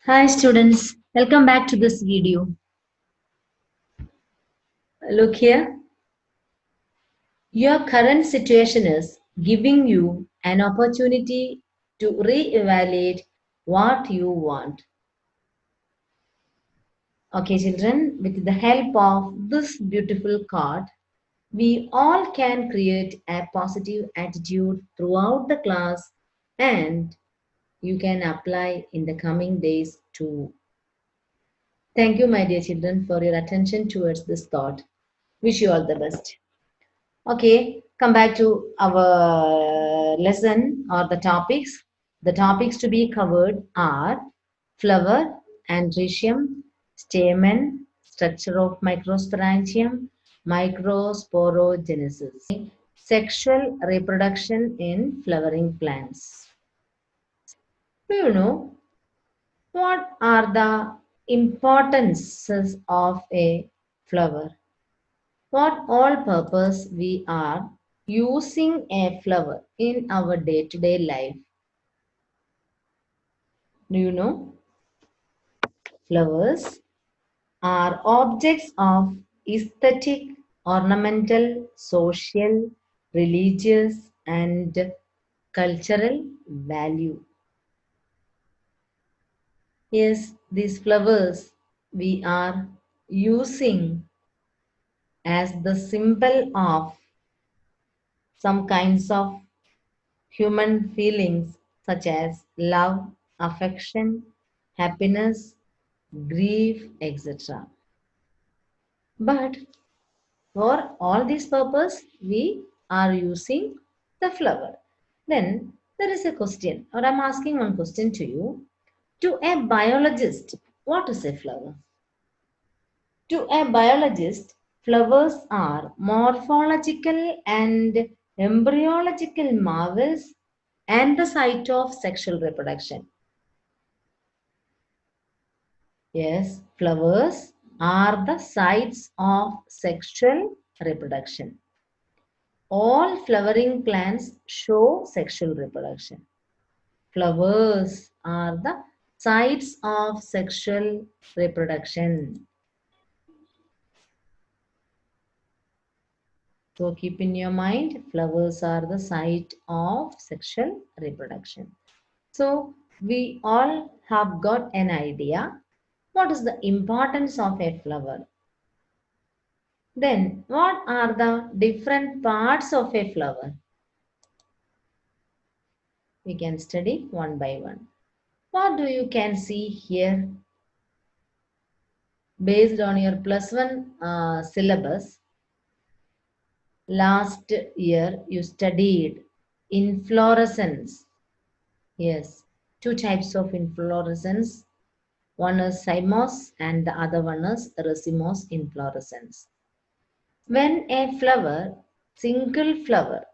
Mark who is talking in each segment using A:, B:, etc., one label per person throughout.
A: Hi students, welcome back to this video. Look here, your current situation is giving you an opportunity to re-evaluate what you want. Okay children, with the help of this beautiful card, we all can create a positive attitude throughout the class and you can apply in the coming days too. Thank you my dear children for your attention towards this thought. Wish you all the best. Okay, come back to our lesson or the topics. The topics to be covered are flower, androecium, stamen, structure of microsporangium, microsporogenesis, sexual reproduction in flowering plants. Do you know what are the importances of a flower? For all purpose we are using a flower in our day-to-day life. Do you know? Flowers are objects of aesthetic, ornamental, social, religious, and cultural value. Yes, these flowers we are using as the symbol of some kinds of human feelings such as love, affection, happiness, grief, etc. But for all this purpose, we are using the flower. Then there is a question, or I'm asking one question to you. To a biologist, what is a flower? To a biologist, flowers are morphological and embryological marvels and the site of sexual reproduction. Yes, flowers are the sites of sexual reproduction. All flowering plants show sexual reproduction. Flowers are the sites of sexual reproduction. So keep in your mind, flowers are the site of sexual reproduction. So we all have got an idea what is the importance of a flower. Then what are the different parts of a flower? We can study one by one. What do you can see here based on your plus one syllabus? Last year you studied inflorescence. Yes, two types of inflorescence. One is cymos and the other one is racemose inflorescence. When a flower, single flower,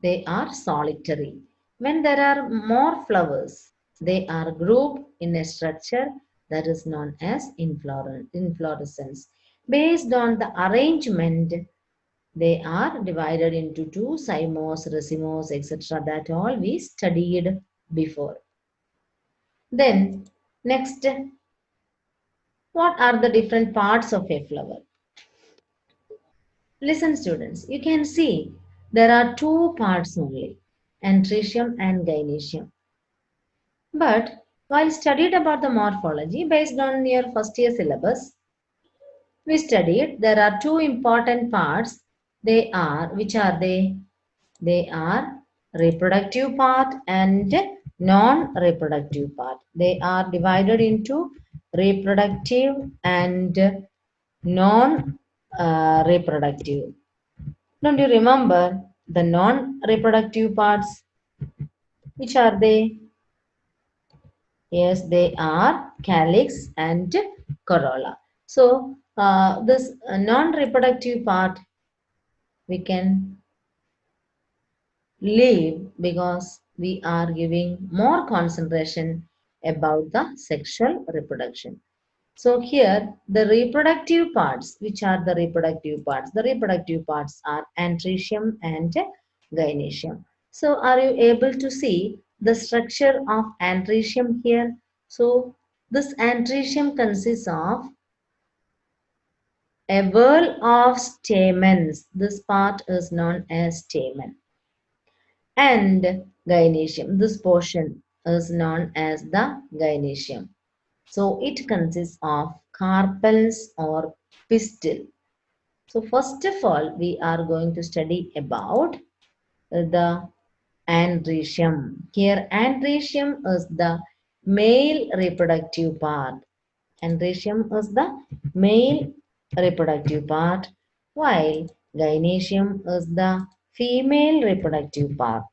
A: they are solitary. When there are more flowers, they are grouped in a structure that is known as inflorescence. Based on the arrangement, they are divided into two, cymos, racemose, etc. That all we studied before. Then, next, what are the different parts of a flower? Listen, students, you can see there are two parts only, androecium and gynoecium. But while studied about the morphology based on your first year syllabus, we studied there are two important parts. They are, which are they? They are reproductive part and non-reproductive part. They are divided into reproductive and non-reproductive. Don't you remember the non-reproductive parts? Which are they? Yes, they are calyx and corolla. So, this non-reproductive part we can leave because we are giving more concentration about the sexual reproduction. So here the reproductive parts, which are the reproductive parts? The reproductive parts are androecium and gynoecium. So are you able to see the structure of androecium here? So This androecium consists of a whorl of stamens. This part is known as stamen. And gynoecium. This portion is known as the gynoecium. So it consists of carpels or pistil. So first of all, we are going to study about the androecium. Here, androecium is the male reproductive part. Androecium is the male reproductive part, while gynoecium is the female reproductive part.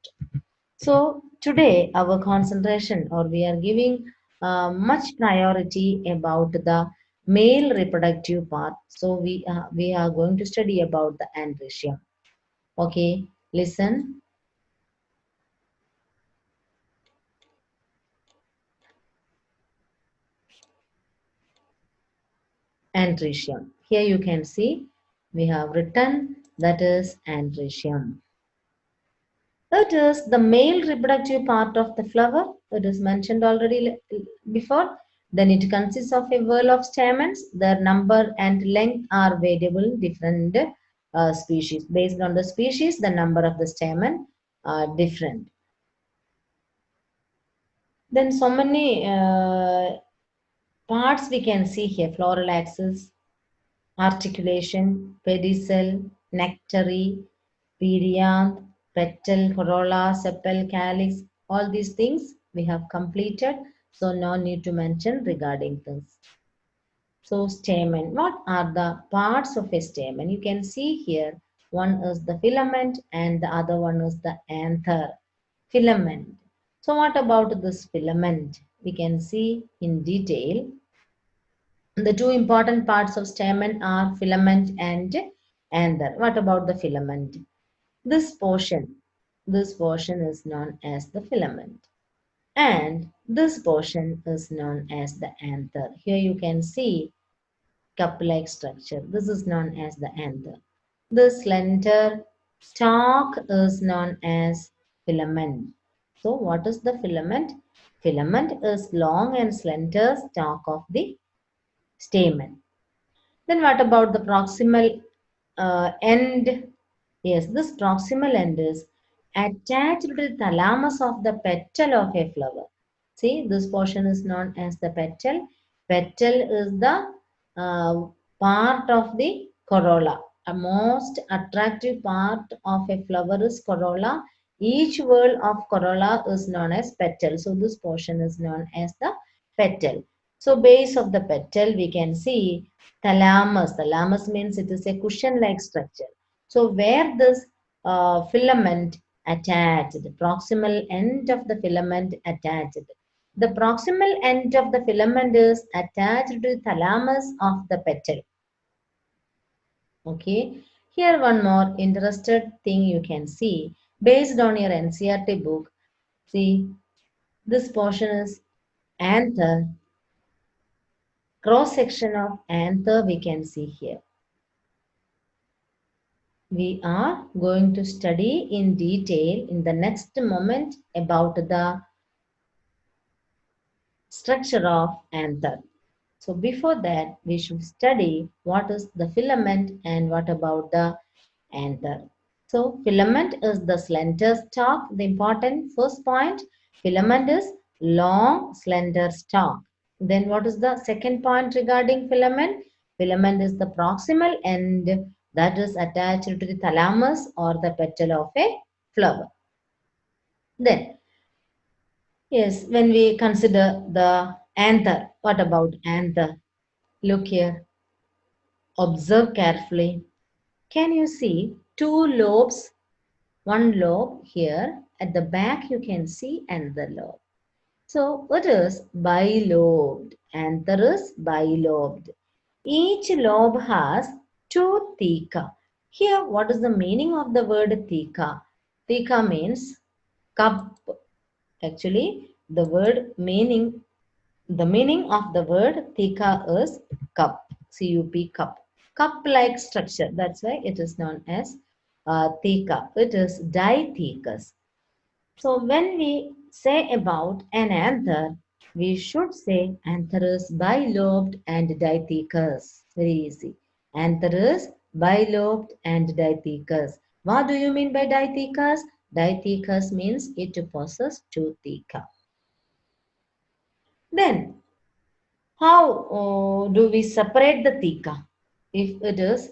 A: So today our concentration or we are giving much priority about the male reproductive part. So we are going to study about the androecium. Okay, listen. Androecium. Here you can see we have written that is androecium. It is the male reproductive part of the flower. It is mentioned already before. Then it consists of a whorl of stamens. Their number and length are variable in different species. Based on the species, the number of the stamen are different. Then so many parts we can see here. Floral axis, articulation, pedicel, nectary, perianth, petal, corolla, sepal, calyx, all these things we have completed. So no need to mention regarding this. So stamen, what are the parts of a stamen? You can see here, one is the filament and the other one is the anther. Filament. So what about this filament? We can see in detail. The two important parts of stamen are filament and anther. What about the filament? This portion is known as the filament. And this portion is known as the anther. Here you can see cup-like structure. This is known as the anther. The slender stalk is known as filament. So what is the filament? Filament is long and slender stalk of the stamen. Then what about the proximal end? Yes, this proximal end is attached to the thalamus of the petal of a flower. See, this portion is known as the petal. Petal is the uh, part of the corolla. A most attractive part of a flower is corolla. Each whorl of corolla is known as petal. So this portion is known as the petal. So base of the petal we can see thalamus. Thalamus means it is a cushion-like structure. So where this filament attached, the proximal end of the filament attached. The proximal end of the filament is attached to the thalamus of the petal. Okay. Here one more interested thing you can see based on your NCERT book. See, this portion is anther. Cross section of anther we can see here. We are going to study in detail in the next moment about the structure of anther. So before that, we should study what is the filament and what about the anther. So filament is the slender stalk. The important first point, filament is long, slender stalk. Then what is the second point regarding filament? Filament is the proximal end that is attached to the thalamus or the petal of a flower. Then, yes, when we consider the anther, what about anther? Look here, observe carefully. Can you see two lobes? One lobe here at the back you can see another lobe. So it is bilobed. Anther is bilobed. Each lobe has two theca. Here, what is the meaning of the word theca? Theca means cup. Actually, the meaning of the word theca is cup. C-U-P, cup. Cup-like structure. That's why it is known as theca. It is dithecous. So when we say about an anther, We should say antherus, bilobed, and dithecus. Very easy. Antherus, bilobed, and dithecus. What do you mean by dithecus? Dithecus means it possesses two theca. Then, how do we separate the theca? If it is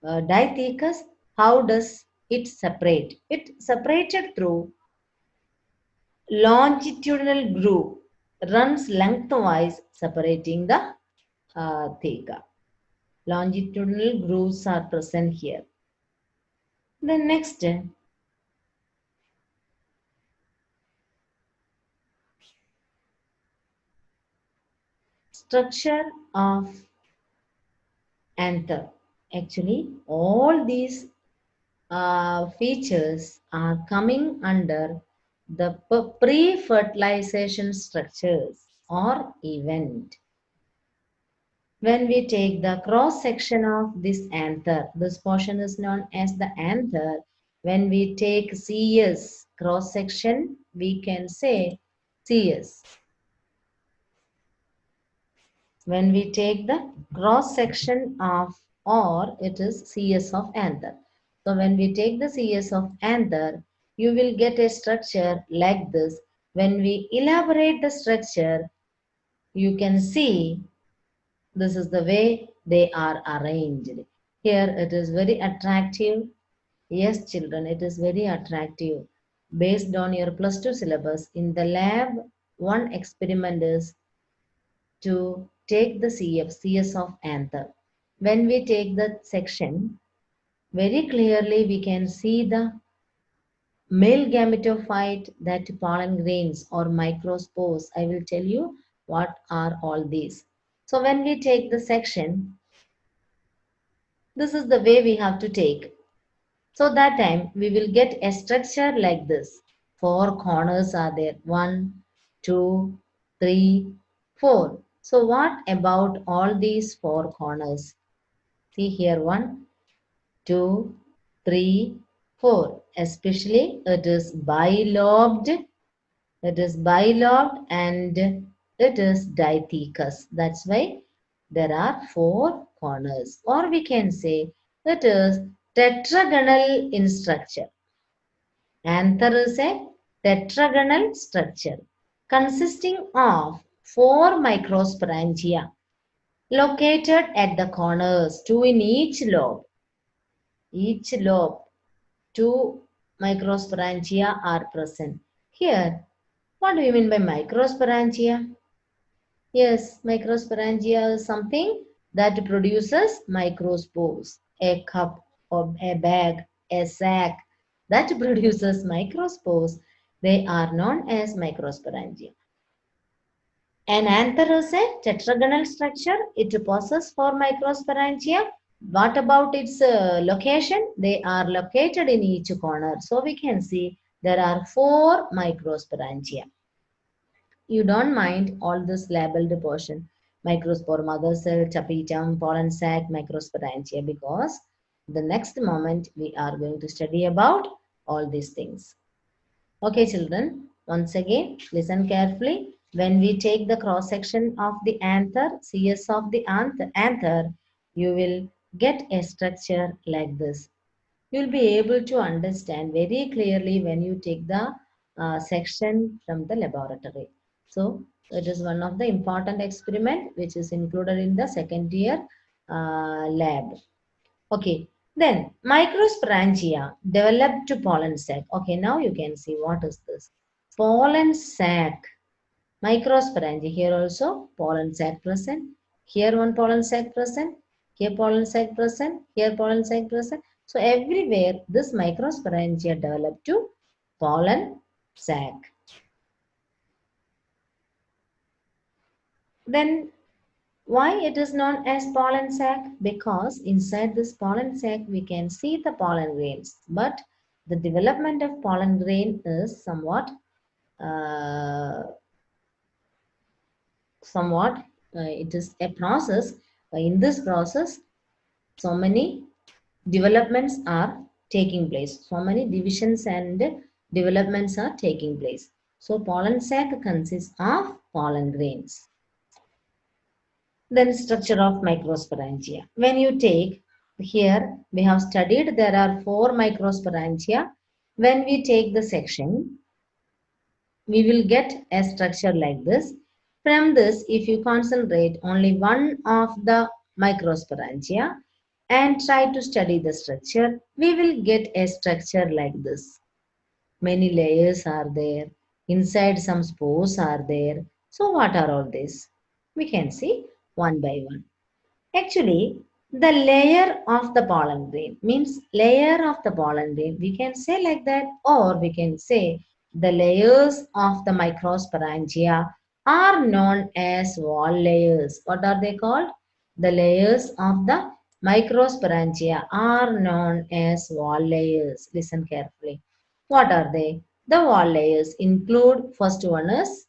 A: dithecus, how does it separate? It separated through longitudinal groove runs lengthwise separating the theta. Longitudinal grooves are present here. Then next, structure of anther. Actually, all these features are coming under the pre-fertilization structures or event. When we take the cross section of this anther, this portion is known as the anther. When we take CS cross section, we can say CS. When we take the cross section of, or it is CS of anther. So when we take the CS of anther, you will get a structure like this. When we elaborate the structure, you can see this is the way they are arranged. Here it is very attractive. Yes, children, it is very attractive. Based on your plus 2 syllabus, in the lab, one experiment is to take the CS of anther. When we take the section, very clearly we can see the male gametophyte, that pollen grains or microspores. I will tell you what are all these. So when we take the section, this is the way we have to take. So that time we will get a structure like this. Four corners are there. 1, 2, 3, 4. So what about all these four corners? See here 1, 2, 3, 4. Especially it is bilobed. It is bilobed and it is dithecus. That's why there are four corners. Or we can say it is tetragonal in structure. Anther is a tetragonal structure consisting of four microsporangia located at the corners, two in each lobe. Each lobe, two microsporangia are present. Here, what do you mean by microsporangia? Yes, microsporangia is something that produces microspores, a cup or a bag, a sac that produces microspores. They are known as microsporangia. An anther is a tetragonal structure. It possesses four microsporangia. What about its location? They are located in each corner. So we can see there are four microsporangia. You don't mind all this labeled portion. Microspore, mother cell, tapetum, pollen sac, microsporangia, because the next moment we are going to study about all these things. Okay, children, once again, listen carefully. When we take the cross section of the anther, CS of the anther, you will get a structure like this. You'll be able to understand very clearly when you take the section from the laboratory. So it is one of the important experiment which is included in the second year lab. Okay, then microsporangia developed to pollen sac. Okay, now you can see what is this. Pollen sac, microsporangia. Here also pollen sac present. Here one pollen sac present. Here pollen sac present. Here pollen sac present. So everywhere this microsporangia developed to pollen sac. Then why it is known as pollen sac? Because inside this pollen sac we can see the pollen grains. But the development of pollen grain is uh, somewhat it is a process. In this process, so many developments are taking place. So many divisions and developments are taking place. So pollen sac consists of pollen grains. Then structure of microsporangia. When you take here, we have studied there are 4 microsporangia. When we take the section, we will get a structure like this. From this, if you concentrate only one of the microsporangia and try to study the structure, we will get a structure like this. Many layers are there. Inside some spores are there. So what are all these? We can see one by one. Actually, the layer of the pollen grain means layer of the pollen grain. We can say like that, or we can say the layers of the microsporangia are known as wall layers. What are they called? The layers of the microsporangia are known as wall layers. Listen carefully. What are they? The wall layers include first one is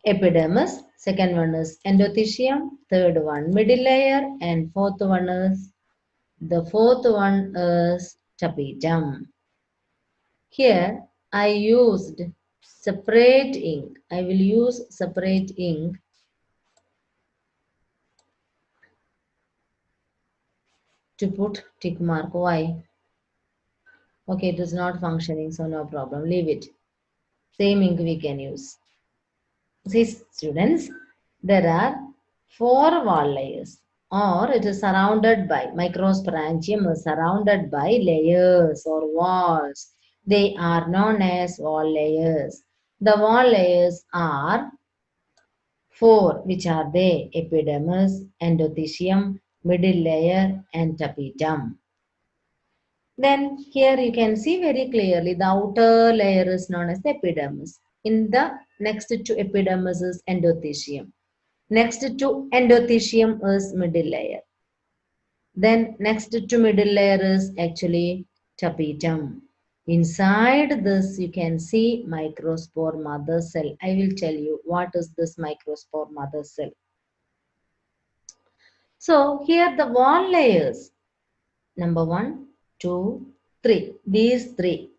A: epidermis, second one is endothelium, third one middle layer, and fourth one is tapetum. Here I used separate ink. I will use separate ink to put tick mark. Why? Okay, it is not functioning, so no problem. Leave it. Same ink we can use. See, students, there are 4 wall layers, or it is surrounded by microsporangium is surrounded by layers or walls. They are known as wall layers. The wall layers are 4, which are they? Epidermis, endothelium, middle layer, and tapetum. Then here you can see very clearly the outer layer is known as the epidermis. In the next to epidermis is endothelium. Next to endothelium is middle layer. Then next to middle layer is actually tapetum. Inside this you can see microspore mother cell. I will tell you what is this microspore mother cell. So here the wall layers, number 1, 2, 3. These 3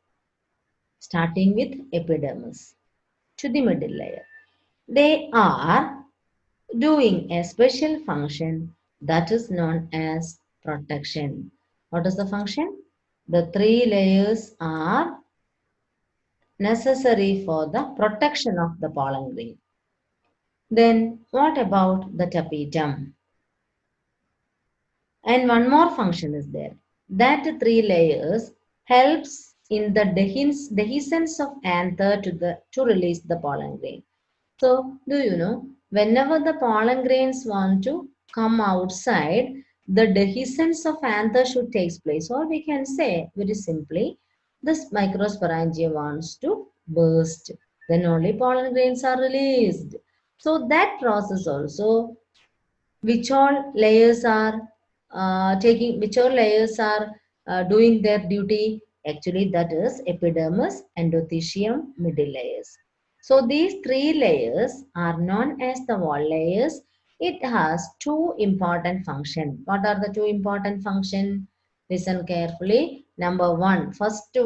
A: starting with epidermis to the middle layer. They are doing a special function that is known as protection. What is the function? The 3 layers are necessary for the protection of the pollen grain. Then what about the tapetum? And one more function is there. That 3 layers helps in the dehiscence of anther to release the pollen grain. So, do you know, whenever the pollen grains want to come outside, the dehiscence of anther should take place. Or we can say very simply, this microsporangia wants to burst. Then only pollen grains are released. So that process also, which all layers are which all layers are doing their duty. Actually, that is epidermis, endothelium, middle layers. So these 3 layers are known as the wall layers. It has 2 important functions. What are the 2 important functions? Listen carefully. Number 1, first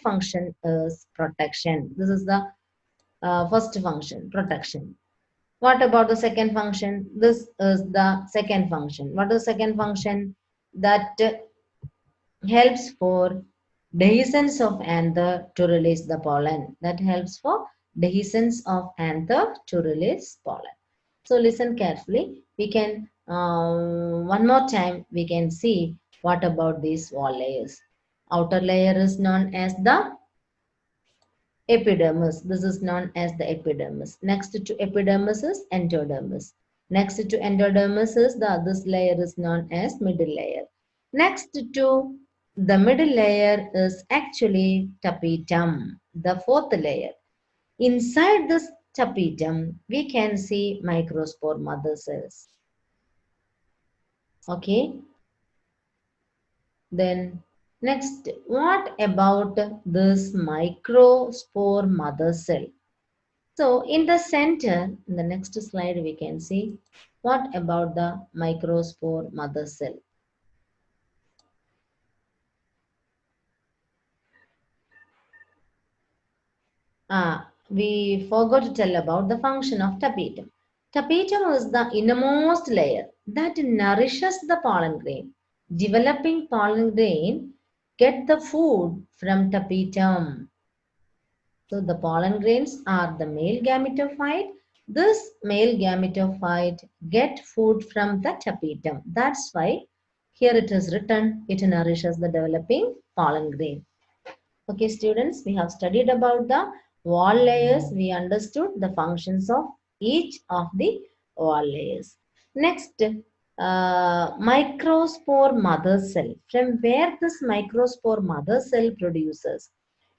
A: function is protection. This is the first function, protection. What about the second function? This is the second function. What is the second function? That helps for dehiscence of anther to release the pollen. That helps for dehiscence of anther to release pollen. So listen carefully. We can, one more time, we can see what about these wall layers. Outer layer is known as the epidermis. This is known as the epidermis. Next to epidermis is endodermis. Next to endodermis is this layer is known as middle layer. Next to the middle layer is actually tapetum, the fourth layer. Inside this tapetum, we can see microspore mother cells. Okay. Then next, what about this microspore mother cell? So in the center, in the next slide, we can see what about the microspore mother cell. We forgot to tell about the function of tapetum. Tapetum is the innermost layer that nourishes the pollen grain. Developing pollen grain get the food from tapetum. So the pollen grains are the male gametophyte. This male gametophyte get food from the tapetum. That's why here it is written, it nourishes the developing pollen grain. Okay, students, we have studied about the wall layers. We understood the functions of each of the wall layers. Next, microspore mother cell. From where this microspore mother cell produces?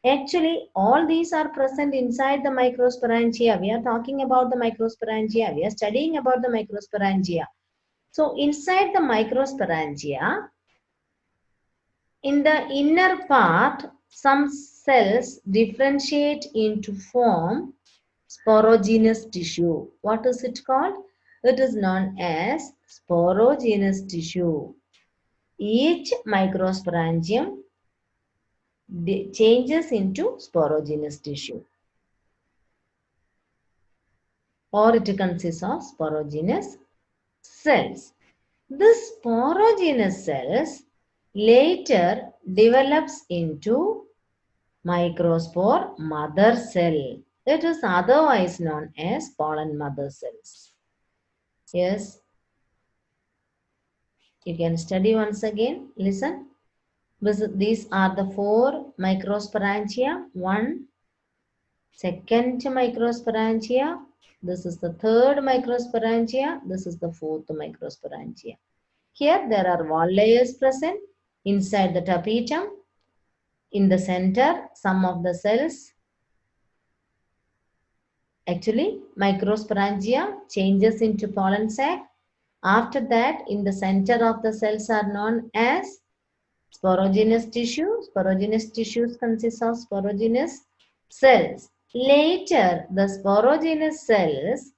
A: Actually, all these are present inside the microsporangia. We are talking about the microsporangia. We are studying about the microsporangia. So, inside the microsporangia, in the inner part, some cells differentiate into form sporogenous tissue. What is it called? It is known as sporogenous tissue. Each microsporangium changes into sporogenous tissue, or it consists of sporogenous cells. This sporogenous cells later develops into microspore mother cell. It is otherwise known as pollen mother cells. Yes, you can study once again. Listen. These are the four microsporangia. One, second microsporangia. This is the third microsporangia. This is the fourth microsporangia. Here there are wall layers present inside the tapetum. In the center, some of the cells, actually microsporangia changes into pollen sac. After that, in the center of the cells are known as sporogenous tissue. Sporogenous tissues consist of sporogenous cells. Later, the sporogenous cells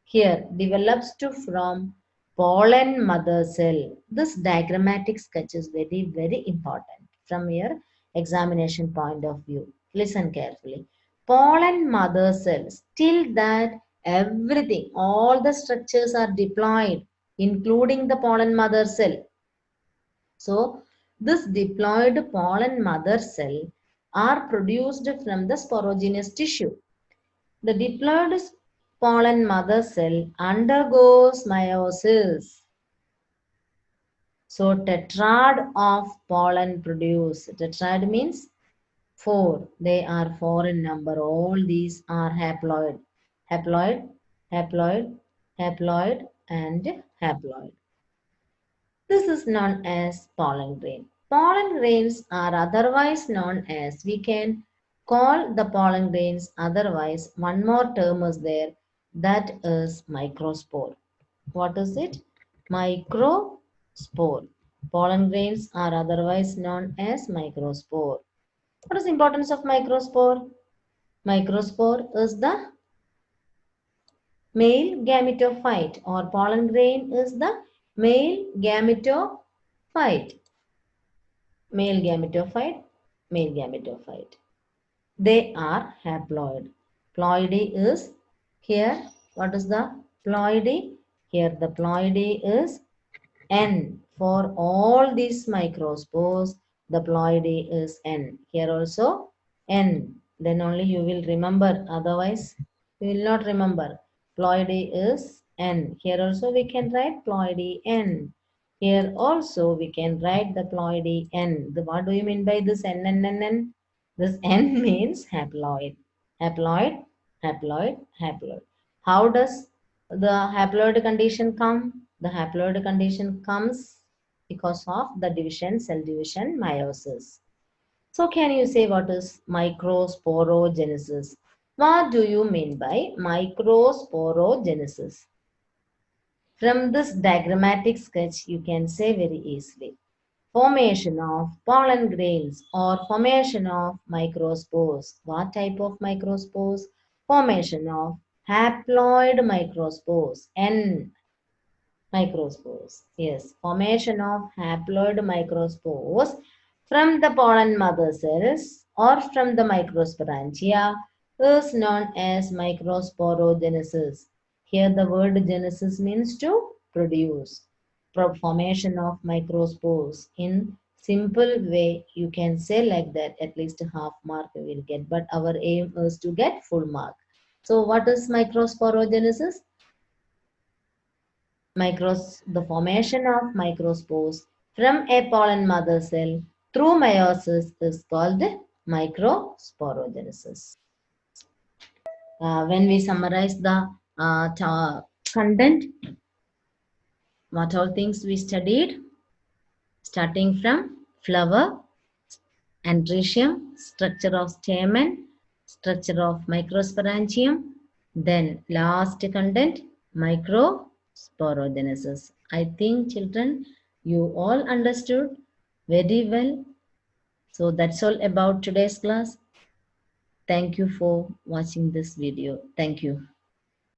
A: here develops to form pollen mother cell. This diagrammatic sketch is very, very important from your examination point of view. Listen carefully. Pollen mother cells, till that everything, all the structures are deployed, including the pollen mother cell. So, this diploid pollen mother cell are produced from the sporogenous tissue. The diploid pollen mother cell undergoes meiosis. So, tetrad of pollen produce. Tetrad means four. They are four in number. All these are haploid. Haploid, haploid, haploid, and haploid. This is known as pollen grain. Pollen grains are otherwise known as, we can call the pollen grains otherwise, one more term is there, that is microspore. What is it? Microspore. Pollen grains are otherwise known as microspore. What is the importance of microspore? Microspore is the male gametophyte, or pollen grain is the male gametophyte. Male gametophyte, male gametophyte. They are haploid. Ploidy is here. What is the ploidy? Here the ploidy is N. For all these microspores, the ploidy is N. Here also N. Then only you will remember. Otherwise, you will not remember. Ploidy is N. Here also we can write ploidy N. Here also we can write the ploidy N. What do you mean by this N, N, N, N? This N means haploid. Haploid, haploid, haploid. How does the haploid condition come? The haploid condition comes because of the division, cell division, meiosis. So can you say what is microsporogenesis? What do you mean by microsporogenesis? From this diagrammatic sketch, you can say very easily. Formation of pollen grains or formation of microspores. What type of microspores? Formation of haploid microspores. N microspores. Yes, formation of haploid microspores from the pollen mother cells or from the microsporangia is known as microsporogenesis. Here the word genesis means to produce. Formation of microspores. In simple way, you can say like that, at least half mark we will get, but our aim is to get full mark. So what is microsporogenesis? The formation of microspores from a pollen mother cell through meiosis is called microsporogenesis. When we summarize the content, what all things we studied, starting from flower, androecium, structure of stamen, structure of microsporangium, then last content, microsporogenesis. I think children, you all understood very well. So that's all about today's class. Thank you for watching this video. Thank you.